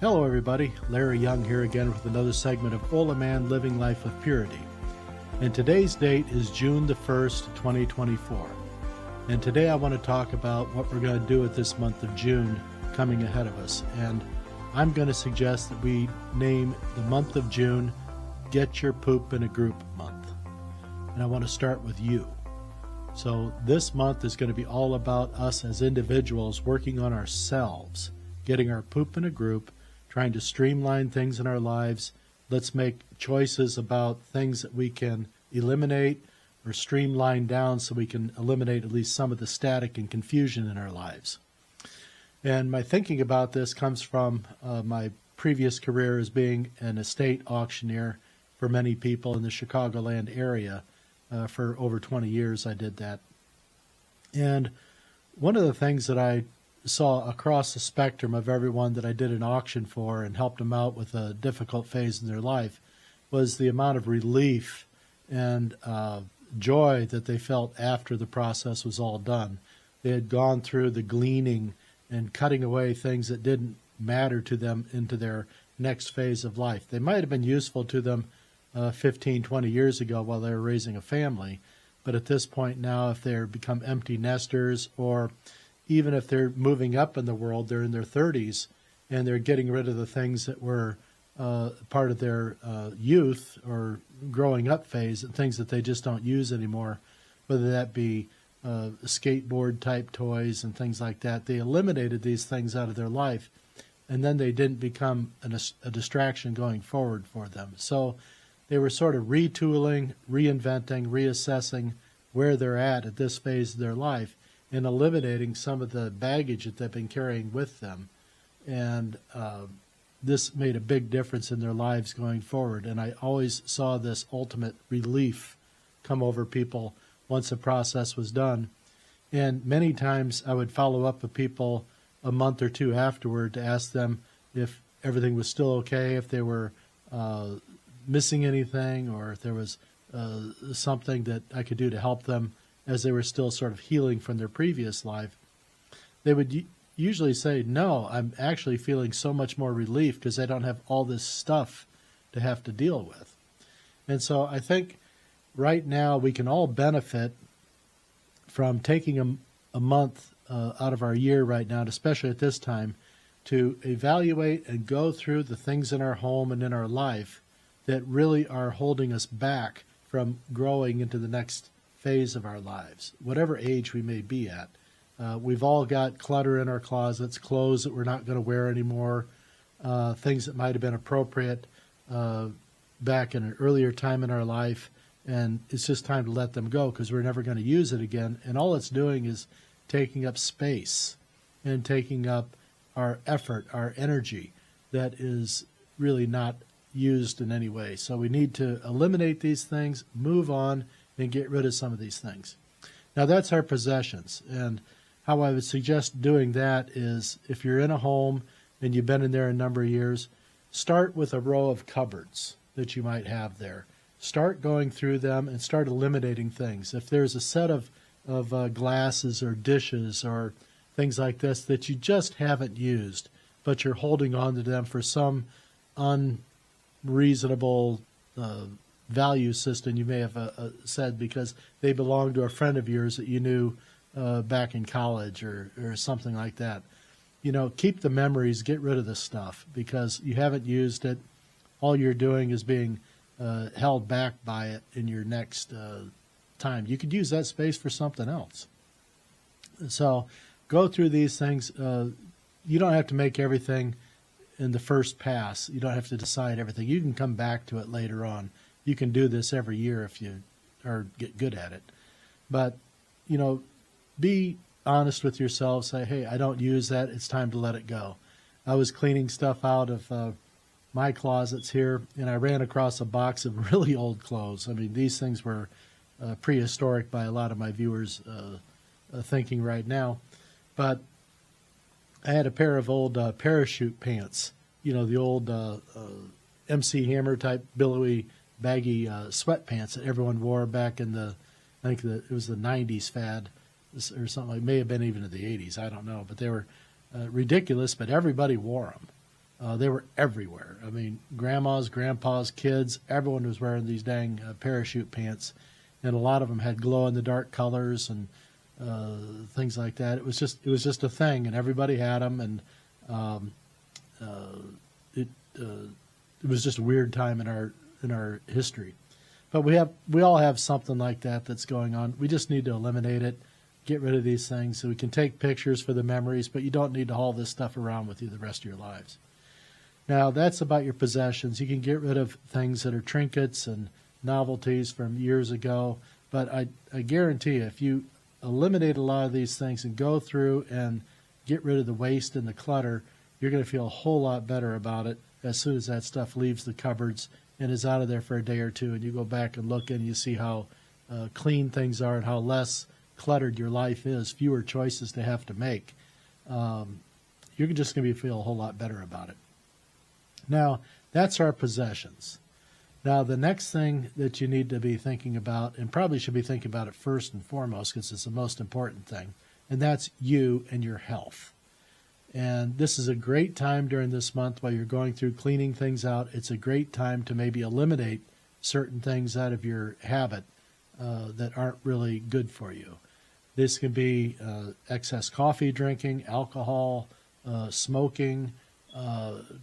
Hello everybody, Larry Young here again with another segment of OLaMan Living Life with Purity. And today's date is June the 1st, 2024. And today I want to talk about what we're going to do with this month of June coming ahead of us. And I'm going to suggest that we name the month of June Get Your Poop in a Group Month. And I want to start with you. So this month is going to be all about us as individuals working on ourselves, getting our poop in a group, trying to streamline things in our lives. Let's make choices about things that we can eliminate or streamline down so we can eliminate at least some of the static and confusion in our lives. And my thinking about this comes from my previous career as being an estate auctioneer for many people in the Chicagoland area. For over 20 years I did that. And one of the things that I saw across the spectrum of everyone that I did an auction for and helped them out with a difficult phase in their life was the amount of relief and joy that they felt after the process was all done. They had gone through the gleaning and cutting away things that didn't matter to them into their next phase of life. They might have been useful to them 15, 20 years ago while they were raising a family, but at this point now, if they're become empty nesters, or even if they're moving up in the world, they're in their 30s, and they're getting rid of the things that were part of their youth or growing up phase, and things that they just don't use anymore, whether that be skateboard type toys and things like that. They eliminated these things out of their life, and then they didn't become a distraction going forward for them. So they were sort of retooling, reinventing, reassessing where they're at this phase of their life, and eliminating some of the baggage that they've been carrying with them. And this made a big difference in their lives going forward. And I always saw this ultimate relief come over people once the process was done. And many times I would follow up with people a month or two afterward to ask them if everything was still okay, if they were missing anything, or if there was something that I could do to help them as they were still sort of healing from their previous life. They would usually say, no, I'm actually feeling so much more relief because I don't have all this stuff to have to deal with. And so I think right now we can all benefit from taking a month out of our year right now, especially at this time, to evaluate and go through the things in our home and in our life that really are holding us back from growing into the next phase of our lives, whatever age we may be at. We've all got clutter in our closets, clothes that we're not going to wear anymore, things that might have been appropriate back in an earlier time in our life, and it's just time to let them go because we're never going to use it again. And all it's doing is taking up space and taking up our effort, our energy that is really not used in any way. So we need to eliminate these things, move on, and get rid of some of these things. Now that's our possessions, and how I would suggest doing that is if you're in a home and you've been in there a number of years, start with a row of cupboards that you might have there. Start going through them and start eliminating things. If there's a set of glasses or dishes or things like this that you just haven't used, but you're holding on to them for some unreasonable value system, you may have said because they belong to a friend of yours that you knew back in college or something like that. You know, keep the memories, get rid of the stuff because you haven't used it. All you're doing is being held back by it in your next time. You could use that space for something else. So go through these things. You don't have to make everything in the first pass. You don't have to decide everything. You can come back to it later on. You can do this every year if you get good at it. But, you know, be honest with yourself. Say, hey, I don't use that. It's time to let it go. I was cleaning stuff out of my closets here, and I ran across a box of really old clothes. I mean, these things were prehistoric by a lot of my viewers' thinking right now. But I had a pair of old parachute pants, you know, the old MC Hammer type billowy baggy sweatpants that everyone wore back in the, I think it was the 90s fad or something. It may have been even in the 80s, I don't know. But they were ridiculous, but everybody wore them. They were everywhere. I mean, grandmas, grandpas, kids, everyone was wearing these dang parachute pants, and a lot of them had glow-in-the-dark colors and things like that. It was just a thing, and everybody had them, and it was just a weird time in our history. But we all have something like that that's going on. We just need to eliminate it, get rid of these things, so we can take pictures for the memories, but you don't need to haul this stuff around with you the rest of your lives. Now, that's about your possessions. You can get rid of things that are trinkets and novelties from years ago, but I guarantee you, if you eliminate a lot of these things and go through and get rid of the waste and the clutter, you're going to feel a whole lot better about it as soon as that stuff leaves the cupboards and is out of there for a day or two, and you go back and look and you see how clean things are and how less cluttered your life is, fewer choices to have to make. You're just going to feel a whole lot better about it. Now, that's our possessions. Now, the next thing that you need to be thinking about, and probably should be thinking about it first and foremost because it's the most important thing, and that's you and your health. And this is a great time during this month while you're going through cleaning things out. It's a great time to maybe eliminate certain things out of your habit that aren't really good for you. This can be excess coffee drinking, alcohol, smoking,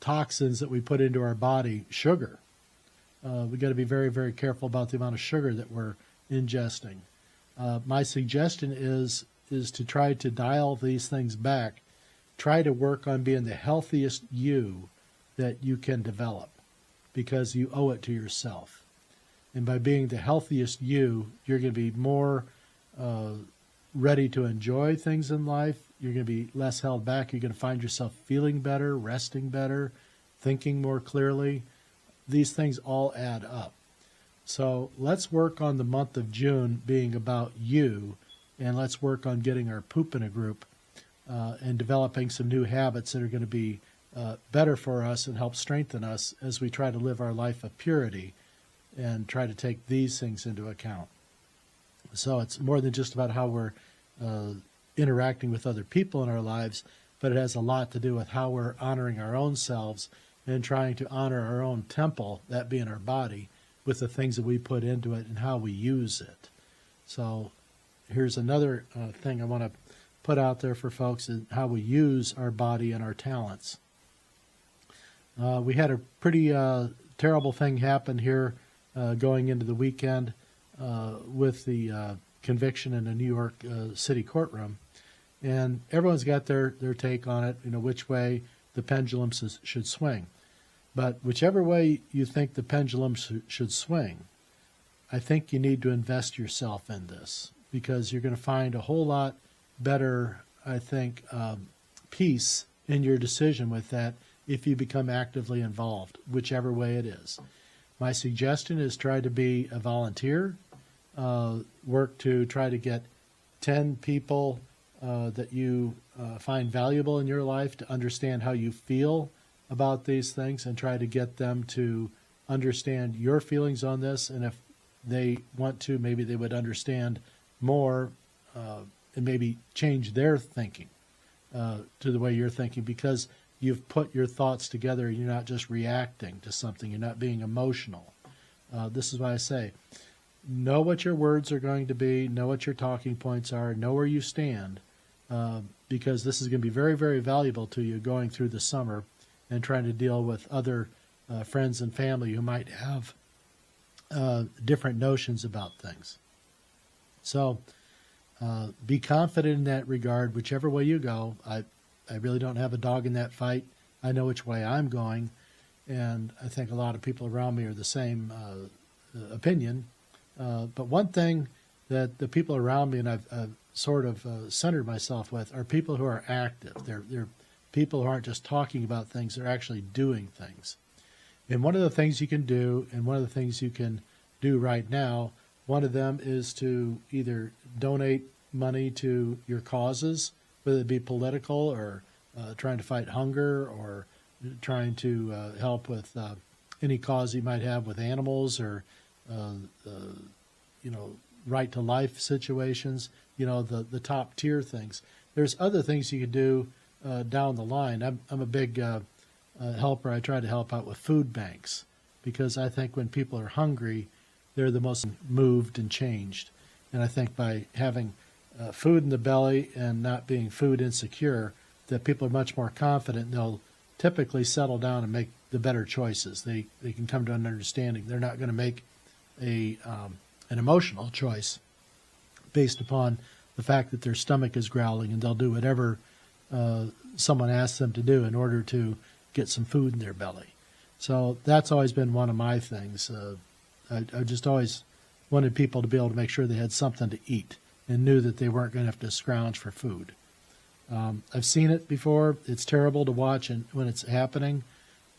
toxins that we put into our body, sugar. We got to be very, very careful about the amount of sugar that we're ingesting. My suggestion is to try to dial these things back. Try to work on being the healthiest you that you can develop because you owe it to yourself. And by being the healthiest you, you're going to be more ready to enjoy things in life. You're going to be less held back. You're going to find yourself feeling better, resting better, thinking more clearly. These things all add up. So let's work on the month of June being about you, and let's work on getting our poop in a group and developing some new habits that are going to be better for us and help strengthen us as we try to live our life of purity and try to take these things into account. So it's more than just about how we're interacting with other people in our lives, but it has a lot to do with how we're honoring our own selves and trying to honor our own temple, that being our body, with the things that we put into it and how we use it. So here's another thing I want to put out there for folks, is how we use our body and our talents. We had a pretty terrible thing happen here going into the weekend with the conviction in a New York City courtroom. And everyone's got their take on it, which way the pendulum should swing. But whichever way you think the pendulum should swing, I think you need to invest yourself in this because you're going to find a whole lot better, I think, peace in your decision with that if you become actively involved, whichever way it is. My suggestion is try to be a volunteer, work to try to get 10 people that you find valuable in your life to understand how you feel about these things and try to get them to understand your feelings on this. And if they want to, maybe they would understand more and maybe change their thinking to the way you're thinking because you've put your thoughts together and you're not just reacting to something. You're not being emotional. This is why I say, know what your words are going to be, know what your talking points are, know where you stand, because this is going to be very, very valuable to you going through the summer and trying to deal with other friends and family who might have different notions about things. So be confident in that regard, whichever way you go. I really don't have a dog in that fight. I know which way I'm going, and I think a lot of people around me are the same opinion. But one thing that the people around me, and I've sort of centered myself with, are people who are active. They're people who aren't just talking about things, they're actually doing things. And one of the things you can do, and one of the things you can do right now, one of them is to either donate money to your causes, whether it be political or trying to fight hunger or trying to help with any cause you might have with animals or, right to life situations, the top tier things. There's other things you could do down the line. I'm a big helper, I try to help out with food banks, because I think when people are hungry, they're the most moved and changed. And I think by having food in the belly and not being food insecure, that people are much more confident, and they'll typically settle down and make the better choices. They can come to an understanding. They're not going to make an emotional choice based upon the fact that their stomach is growling, and they'll do whatever someone asks them to do in order to get some food in their belly. So that's always been one of my things. I just always wanted people to be able to make sure they had something to eat and knew that they weren't going to have to scrounge for food. I've seen it before. It's terrible to watch when it's happening,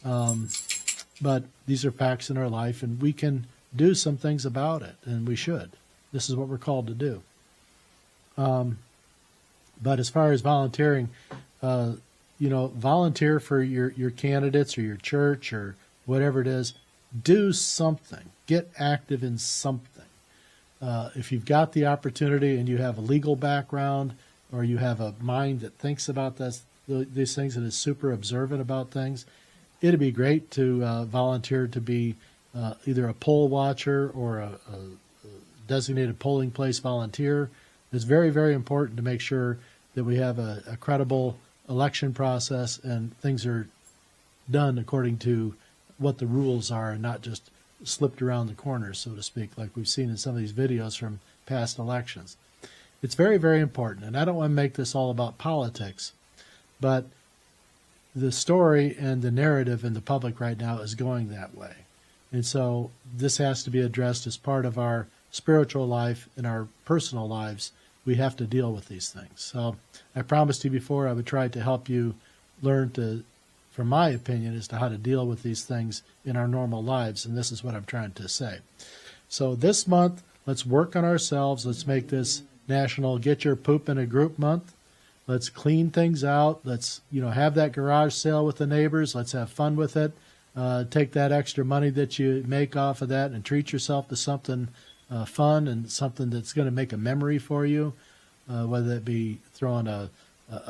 but these are facts in our life, and we can do some things about it, and we should. This is what we're called to do. But as far as volunteering, volunteer for your candidates or your church or whatever it is. Do something. Get active in something. If you've got the opportunity and you have a legal background, or you have a mind that thinks about these things and is super observant about things, it'd be great to volunteer to be either a poll watcher or a designated polling place volunteer. It's very, very important to make sure that we have a credible election process and things are done according to what the rules are and not just slipped around the corners, so to speak, like we've seen in some of these videos from past elections. It's very, very important, and I don't want to make this all about politics, but the story and the narrative in the public right now is going that way. And so this has to be addressed as part of our spiritual life and our personal lives. We have to deal with these things. So I promised you before I would try to help you learn to, from my opinion, as to how to deal with these things in our normal lives, and this is what I'm trying to say. So this month, let's work on ourselves. Let's make this National Get Your Poop in a Group Month. Let's clean things out. Let's have that garage sale with the neighbors. Let's have fun with it. Take that extra money that you make off of that and treat yourself to something fun and something that's going to make a memory for you, whether it be throwing a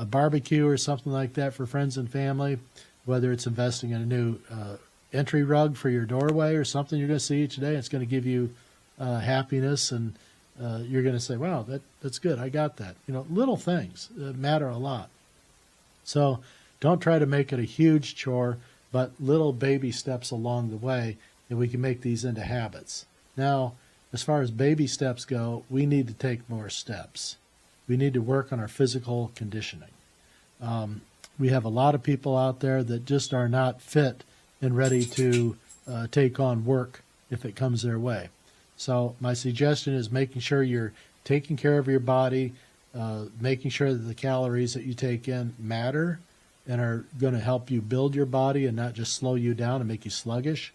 barbecue or something like that for friends and family, whether it's investing in a new entry rug for your doorway or something you're going to see each day. It's going to give you happiness, and you're going to say, wow, that's good. I got that. Little things matter a lot. So don't try to make it a huge chore, but little baby steps along the way, and we can make these into habits. Now, as far as baby steps go, we need to take more steps. We need to work on our physical conditioning. We have a lot of people out there that just are not fit and ready to take on work if it comes their way. So my suggestion is making sure you're taking care of your body, making sure that the calories that you take in matter and are going to help you build your body and not just slow you down and make you sluggish.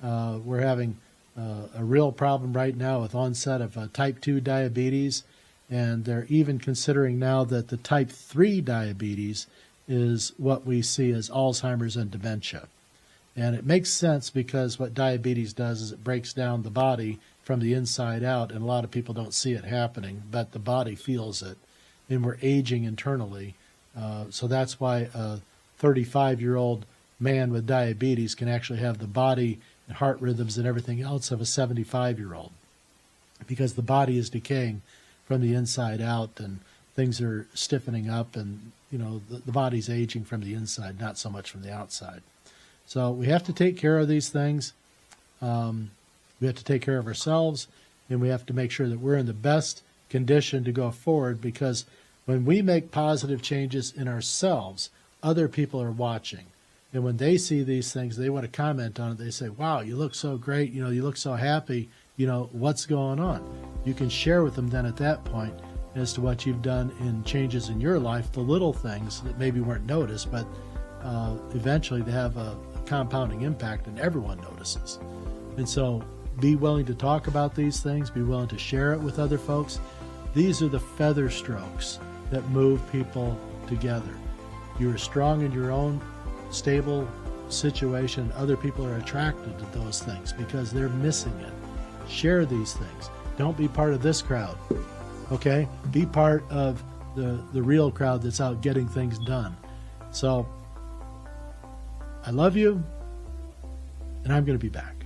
We're having a real problem right now with onset of type 2 diabetes, and they're even considering now that the type 3 diabetes is what we see as Alzheimer's and dementia. And it makes sense because what diabetes does is it breaks down the body from the inside out, and a lot of people don't see it happening, but the body feels it, and we're aging internally. So that's why a 35-year-old man with diabetes can actually have the body and heart rhythms and everything else of a 75-year-old, because the body is decaying from the inside out, and things are stiffening up, and the body's aging from the inside, not so much from the outside. So we have to take care of these things. We have to take care of ourselves, and we have to make sure that we're in the best condition to go forward, because when we make positive changes in ourselves, other people are watching. And when they see these things, they want to comment on it. They say, wow, you look so great. You look so happy. What's going on? You can share with them then at that point as to what you've done in changes in your life, the little things that maybe weren't noticed, but eventually they have a compounding impact and everyone notices. And so be willing to talk about these things, be willing to share it with other folks. These are the feather strokes that move people together. You're strong in your own stable situation. Other people are attracted to those things because they're missing it. Share these things. Don't be part of this crowd, okay? Be part of the real crowd that's out getting things done. So I love you, and I'm going to be back.